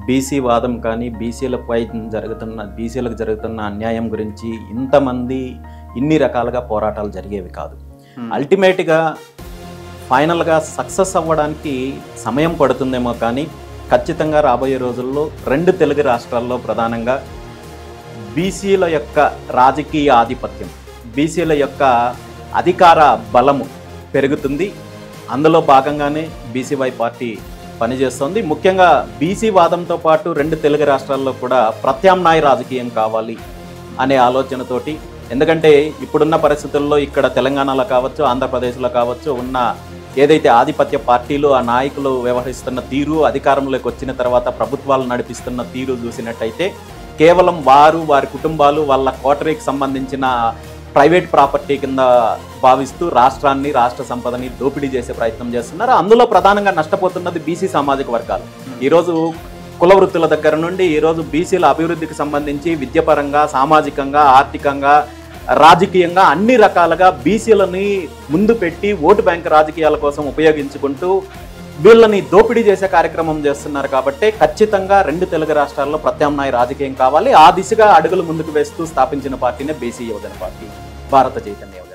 BC వాదం కానీ బీసీలకు జరుగుతున్న అన్యాయం గురించి ఇంతమంది ఇన్ని రకాలుగా పోరాటాలు జరిగేవి కాదు. అల్టిమేట్గా ఫైనల్గా సక్సెస్ అవ్వడానికి సమయం పడుతుందేమో, కానీ ఖచ్చితంగా రాబోయే రోజుల్లో 2 తెలుగు రాష్ట్రాల్లో ప్రధానంగా బీసీల యొక్క రాజకీయ ఆధిపత్యం, బీసీల యొక్క అధికార బలము పెరుగుతుంది. అందులో భాగంగానే బీసీవై పార్టీ పనిచేస్తుంది. ముఖ్యంగా బీసీ వాదంతో పాటు 2 తెలుగు రాష్ట్రాల్లో కూడా ప్రత్యామ్నాయ రాజకీయం కావాలి అనే ఆలోచనతోటి, ఎందుకంటే ఇప్పుడున్న పరిస్థితుల్లో ఇక్కడ తెలంగాణలో కావచ్చు, ఆంధ్రప్రదేశ్లో కావచ్చు ఉన్న ఏదైతే ఆధిపత్య పార్టీలు ఆ నాయకులు వ్యవహరిస్తున్న తీరు, అధికారంలోకి వచ్చిన తర్వాత ప్రభుత్వాలు నడిపిస్తున్న తీరు చూసినట్టయితే కేవలం వారి కుటుంబాలు వాళ్ళ కోటరీకి సంబంధించిన ప్రైవేట్ ప్రాపర్టీ కింద భావిస్తూ రాష్ట్రాన్ని, రాష్ట్ర సంపదని దోపిడీ చేసే ప్రయత్నం చేస్తున్నారు. అందులో ప్రధానంగా నష్టపోతున్నది బీసీ సామాజిక వర్గాలు. ఈరోజు కుల వృత్తుల దగ్గర నుండి ఈరోజు బీసీల అభివృద్ధికి సంబంధించి విద్యాపరంగా, సామాజికంగా, ఆర్థికంగా, రాజకీయంగా అన్ని రకాలుగా బీసీలని ముందు పెట్టి ఓటు బ్యాంక్ రాజకీయాల కోసం ఉపయోగించుకుంటూ వీళ్ళని దోపిడీ చేసే కార్యక్రమం చేస్తున్నారు. కాబట్టి ఖచ్చితంగా 2 తెలుగు రాష్ట్రాల్లో ప్రత్యామ్నాయ రాజకీయం కావాలి. ఆ దిశగా అడుగులు ముందుకు వేస్తూ స్థాపించిన పార్టీనే బీసీ యువజన పార్టీ, భారత చైతన్య యువజన.